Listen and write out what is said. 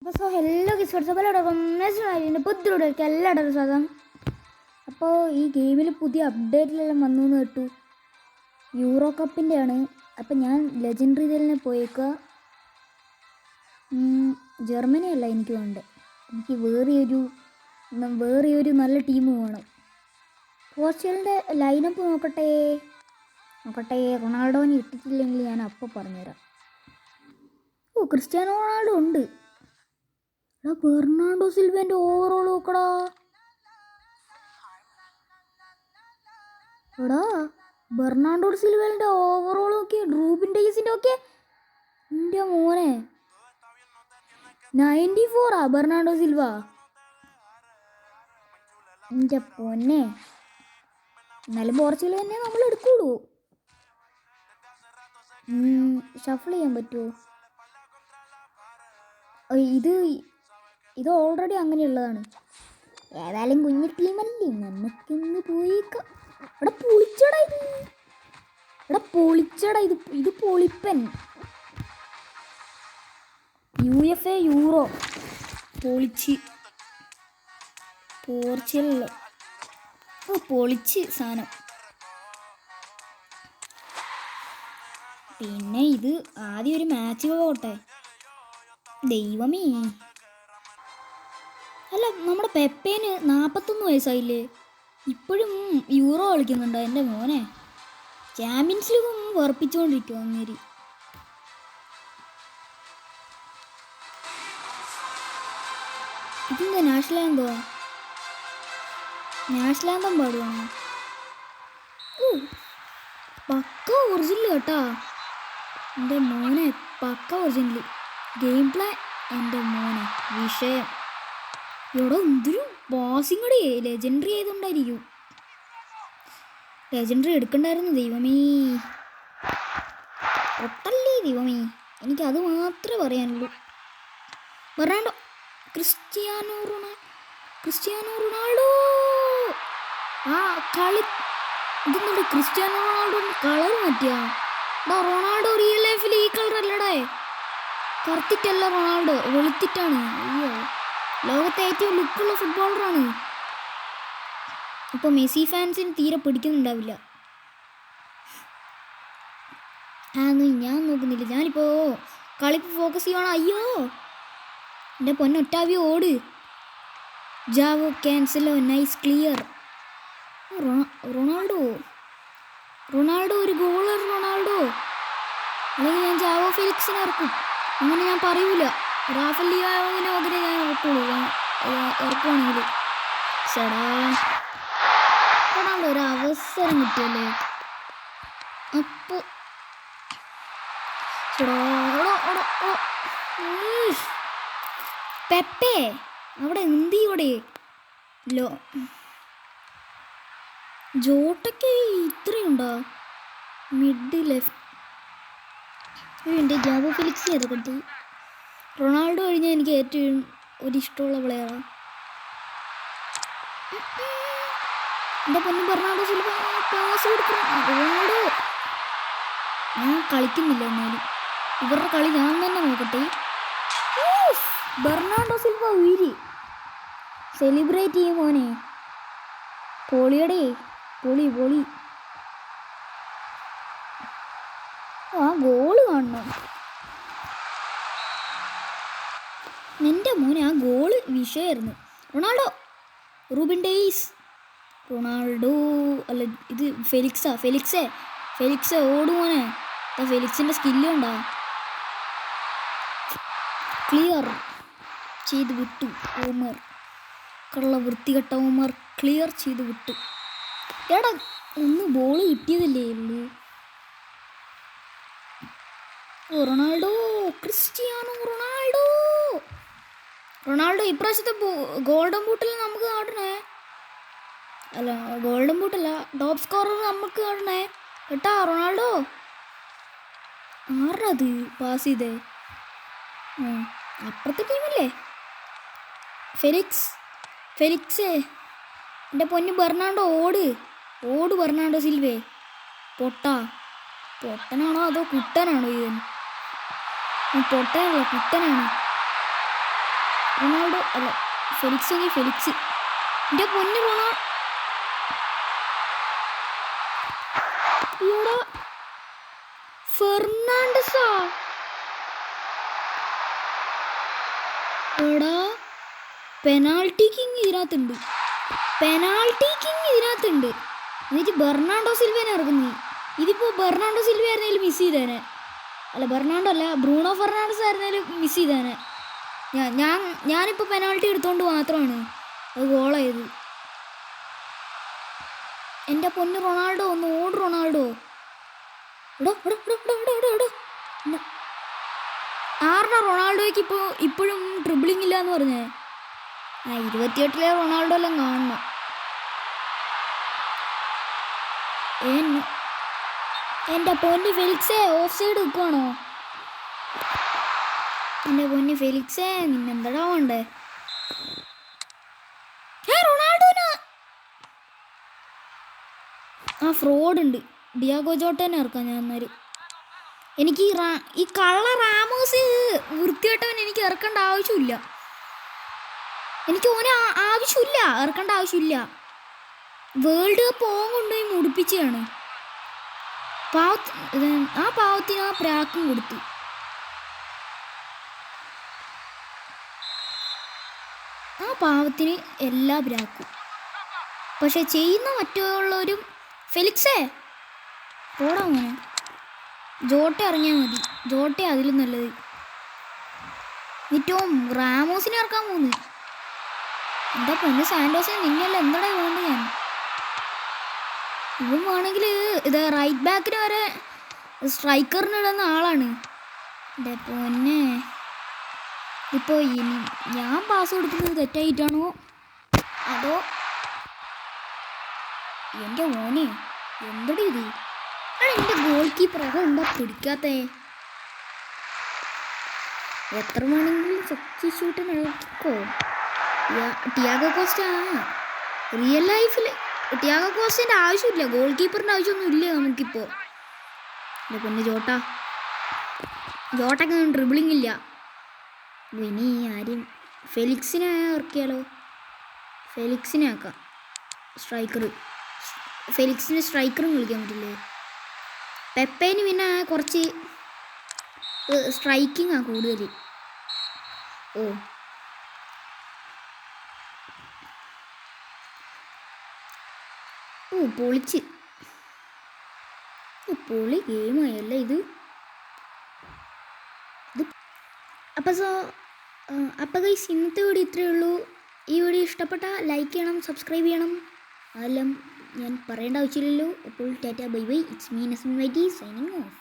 അപ്പോൾ ഹലോ ഗിസ്വർട്ടെ പുതിയൊക്കെ എല്ലാവരും സ്വാഗതം. അപ്പോൾ ഈ ഗെയിമിൽ പുതിയ അപ്ഡേറ്റിലെല്ലാം വന്നു എന്ന് കേട്ടു. യൂറോ കപ്പിൻ്റെ ആണ്. അപ്പോൾ ഞാൻ ലെജൻഡറി ഇതിലിനെ പോയേക്കുക. ജർമ്മനി അല്ല എനിക്ക് വേണ്ടത്. എനിക്ക് വേറെ ഒരു നല്ല ടീം വേണം. പോർച്ചുഗലിൻ്റെ ലൈനപ്പ് നോക്കട്ടെ. റൊണാൾഡോനെ ഇട്ടിട്ടില്ലെങ്കിൽ ഞാൻ അപ്പോൾ പറഞ്ഞുതരാം. ക്രിസ്ത്യാനോ റൊണാൾഡോ ഉണ്ട്. ബെർണാർഡോ സിൽവന്റെ ഓവറോൾ നോക്കടാ. എടാ ബെർണാർഡോ സിൽവന്റെ ഓവറോൾ നോക്കിയ ഡ്രൂബിൻ ഡേയ്സിന്റെ ഒക്കെ എൻ്റെ മോനെ 94 ബെർണാർഡോ സിൽവ. എൻ്റെ പൊന്നെ, എന്നാലും പോർച്ചുഗൽ തന്നെ നമ്മൾ എടുക്കുള്ളൂ. ഷഫിൾ ചെയ്യാൻ പറ്റുമോ? ഇത് ഓൾറെഡി അങ്ങനെയുള്ളതാണ്. ഏതായാലും കുഞ്ഞു ടീമല്ലേ, നമുക്കിന്ന് പോയിക്കാം. പൊളിച്ചടാ ഇത് പൊളിപ്പൻ. UEFA യൂറോ പൊളിച്ച്. പോർച്ചുഗൽ പൊളിച്ച് സാധനം. പിന്നെ ഇത് ആദ്യം ഒരു മാച്ച് പോകട്ടെ. ദൈവമേ, അല്ല നമ്മുടെ പെപ്പേന് 41 വയസ്സായില്ലേ, ഇപ്പോഴും യൂറോ കളിക്കുന്നുണ്ടോ? എൻ്റെ മോനെ, ചാമ്പ്യൻസ് ലീഗ് വെറുപ്പിച്ചുകൊണ്ടിരിക്കുമോ അങ്ങേരി. ഇതെന്താ നാഷണൽ ആന്തം പാടുവാണ്. പക്ക ഒറിജിനൽ കേട്ടാ എൻ്റെ മോനെ, പക്ക ഒറിജിനൽ ഗെയിം പ്ലേ. എൻ്റെ മോനെ വിഷയം. ഇവിടെ എന്തൊരു പാസിങ് കൂടി. ലെജൻഡറി ആയതുകൊണ്ടായിരിക്കും. ലെജൻഡറി എടുക്കണ്ടായിരുന്നു. ദൈവമേ, ഒട്ടല്ലേ ദൈവമേ, എനിക്കത് മാത്രമേ പറയാനുള്ളൂ. Bernardo, Cristiano Ronaldo. ആ കളി ഇതെന്നോട് ക്രിസ്ത്യാനോ റൊണാൾഡോ കളർ മാറ്റിയാ. റൊണാൾഡോ റിയൽ ലൈഫിൽ ഈ കളർ അല്ലടേ, കറുത്തിട്ടല്ല റൊണാൾഡോ, വെളുത്തിട്ടാണ്. അയ്യോ, ലോകത്തെ ഏറ്റവും ലുക്കുള്ള ഫുട്ബോളറാണ്. ഇപ്പോൾ മെസ്സി ഫാൻസിന് തീരെ പിടിക്കുന്നുണ്ടാവില്ല. ഞാൻ നോക്കുന്നില്ല. ഞാനിപ്പോൾ കളിപ്പ് ഫോക്കസ് ചെയ്യണം. അയ്യോ എൻ്റെ പൊന്നൊറ്റാവിയോ, ഓട്. Joao ക്യാൻസലോ, nice clear. റൊണാൾഡോ ഒരു ഗോളർ. റൊണാൾഡോ അല്ലെങ്കിൽ ഞാൻ ജാവോ ഫെലിക്സിനെ ഇറക്കും. അങ്ങനെ ഞാൻ പറയൂല. റാഫേൽ ലിയായോവിനെ പകരം ഞാൻ ഇറക്കുവാണെങ്കിൽ. ചേടാ, റൊണാൾഡോ ഒരു അവസരം കിട്ടിയല്ലേ. അപ്പോൾ പെപ്പേ അവിടെ എന്തിയോടെ ജോട്ടയ്ക്ക് ഇത്രയുണ്ടോ? മിഡ് ലെഫ്റ്റ് ജാവോ ഫെലിക്സ് ഏതൊക്കെ. റൊണാൾഡോ കഴിഞ്ഞാൽ എനിക്ക് ഏറ്റവും ഒരിഷ്ടമുള്ള പ്ലെയറാണ്. എൻ്റെ പൊന്നു ബെർണാർഡോ സിൽവ പാസ് കൊടുക്കണം. റൊണാൾഡോ ഞാൻ കളിക്കുന്നില്ല, എന്നാലും ഇവരുടെ കളി ഞാൻ തന്നെ നോക്കട്ടെ. ബെർണാർഡോ സിൽവ ഉയിരി സെലിബ്രേറ്റ് ചെയ്യും മോനെ. പൊളിയടേ, പൊളി. ആ ഗോള് കാണണം എൻ്റെ മോനെ. ആ ഗോള് വിഷയമായിരുന്നു. Ronaldo, Rubin days. റൊണാൾഡോ അല്ല, ഇത് ഫെലിക്സേ ഓടുമോനെ. ഫെലിക്സിൻ്റെ സ്കില്ല് ഉണ്ടോ? ക്ലിയർ ചെയ്ത് വിട്ടു ഓമർ. വൃത്തികെട്ട ഓമർ ക്ലിയർ ചെയ്ത് വിട്ടു. എടാ, ഒന്ന് ബോൾ കിട്ടിയതല്ലേ ഉള്ളൂ. റൊണാൾഡോ, ക്രിസ്ത്യാനോ റൊണാൾഡോ ഇപ്രാവശ്യത്തെ ഗോൾഡൻ ബൂട്ടിൽ നമുക്ക് കാണണേ. അല്ല, ഗോൾഡൻ ബൂട്ടല്ല, ടോപ്പ് സ്കോറർ നമുക്ക് കാണണേ കേട്ടാ. റൊണാൾഡോ ആരത് പാസ് ചെയ്തേ? അപ്പുറത്തെ ടീമല്ലേ. ഫെലിക്സേ എൻ്റെ പൊന്നു ബെർണാർഡോ, ഓട് ബെർണാർഡോ സിൽവേ. പൊട്ടനാണോ അതോ കുട്ടനാണോ? പൊട്ടനല്ല, കുട്ടനാണ്. റൊണാൾഡോ അല്ല, ഫെലിക്സ് എങ്കിൽ ഫെലിക്സ്. എൻ്റെ പൊന്ന് റൊണാൾഡോ. ഇവിടെ ഫെർണാണ്ടസാ. എടാ പെനാൾട്ടി കിങ് ഇതിനകത്തുണ്ട്. എന്നിട്ട് ബെർണാണ്ടോ സിൽവനെ ഇറക്കുന്നു. ഇതിപ്പോൾ ബെർണാണ്ടോ സിൽവ ആയിരുന്നാലും മിസ് ചെയ്തേനെ. അല്ല, ബെർണാണ്ടോ അല്ല, ബ്രൂണോ ഫെർണാണ്ടസ് ആയിരുന്നാലും മിസ് ചെയ്തേനെ. ഞാനിപ്പോൾ പെനാൾട്ടി എടുത്തുകൊണ്ട് മാത്രമാണ് അത് ഗോളായത്. എൻ്റെ പൊന്ന് റൊണാൾഡോ, ഒന്ന് ഓട് റൊണാൾഡോ. ആരുടെ റൊണാൾഡോയ്ക്ക് ഇപ്പോഴും ട്രിബിളിംഗ് ഇല്ല എന്ന് പറഞ്ഞേ. 28 റൊണാൾഡോ എല്ലാം കാണണം. എൻ്റെ പൊന്ന് ഫെലിക്സേ, ഓഫ് സൈഡ് നിൽക്കുവാണോ? എൻ്റെ പൊന്ന് ഫെലിക്സേ, നിന്നെന്തടാ വേണ്ടേ? റൊണാൾഡോന് ഫ്രോഡ് ഉണ്ട്. ഡിയാഗോ ജോട്ടനെ ഇറക്കാം ഞാൻ അന്നേരം. എനിക്ക് ഈ കള്ള റാമോസ് വൃത്തികെട്ടവൻ എനിക്ക് ഇറക്കേണ്ട ആവശ്യമില്ല. എനിക്ക് ഓനെ ആവശ്യമില്ല, ഇറക്കേണ്ട ആവശ്യമില്ല. വേൾഡ് കപ്പ് ഓൻ കൊണ്ടുപോയി മുടിപ്പിച്ചാണ്. ആ പാവത്തിന് ആ പ്രാക്കും കൊടുത്തു. ആ പാവത്തിന് എല്ലാ പ്രാക്കും. പക്ഷെ ചെയ്യുന്ന മറ്റുള്ളവരും ഫെലിക്സേ പോടാ മോനെ. ജോട്ട ഇറങ്ങിയാൽ മതി. ജോട്ട അതിലും നല്ലത്. ഏറ്റവും റാമോസിനെ ഇറക്കാൻ പോകുന്നു. എന്താ പൊന്ന് സാൻഡോസിനെ, നിന്നല്ല എന്താടാ വേണ്ട ഞാൻ. ഇവൻ വേണമെങ്കിൽ ഇത് റൈറ്റ് ബാക്കിന് വരെ സ്ട്രൈക്കറിന് ഇടുന്ന ആളാണ്. എൻ്റെ പൊന്നെ, ഇപ്പോൾ ഞാൻ പാസ് കൊടുക്കുന്നത് തെറ്റായിട്ടാണോ അതോ എൻ്റെ മോനെ എന്തടി ഇത്? എൻ്റെ ഗോൾ കീപ്പർ എന്താ പിടിക്കാത്തേ? എത്ര വേണമെങ്കിലും സബ്സ്റ്റിറ്റ്യൂട്ട് നടക്കോ? ടിയാഗോ കോസ്റ്റ റിയൽ ലൈഫിൽ ടിയാഗോ കോസ്റ്റൻ്റെ ആവശ്യമില്ല, ഗോൾ കീപ്പറിൻ്റെ ആവശ്യമൊന്നും ഇല്ല നമുക്കിപ്പോൾ. എൻ്റെ പൊന്ന് ജോട്ടൊക്കെ ഡ്രിബിളിംഗ് ഇല്ല. ഇനി ആരും ഫെലിക്സിനെ ഇറക്കിയാലോ? ഫെലിക്സിനെ ആക്കാം സ്ട്രൈക്കർ. ഫെലിക്സിന് സ്ട്രൈക്കറും കളിക്കാൻ പറ്റില്ലേ? പെപ്പേന് പിന്നെ കുറച്ച് സ്ട്രൈക്കിങ്ങാണ് കൂടുതൽ. പൊളി ഗെയിമായല്ല ഇത്. അപ്പോൾ ഗൈസ്, ഇന്നത്തെ വീഡിയോ ഇത്രയേ ഉള്ളൂ. ഈ വീഡിയോ ഇഷ്ടപ്പെട്ടാൽ ലൈക്ക് ചെയ്യണം, സബ്സ്ക്രൈബ് ചെയ്യണം. അതെല്ലാം ഞാൻ പറയേണ്ട ആവശ്യമില്ലല്ലോ. അപ്പോൾ tata bye bye. It's me Nasmin വൈറ്റി സൈനിങ് ഓഫ്.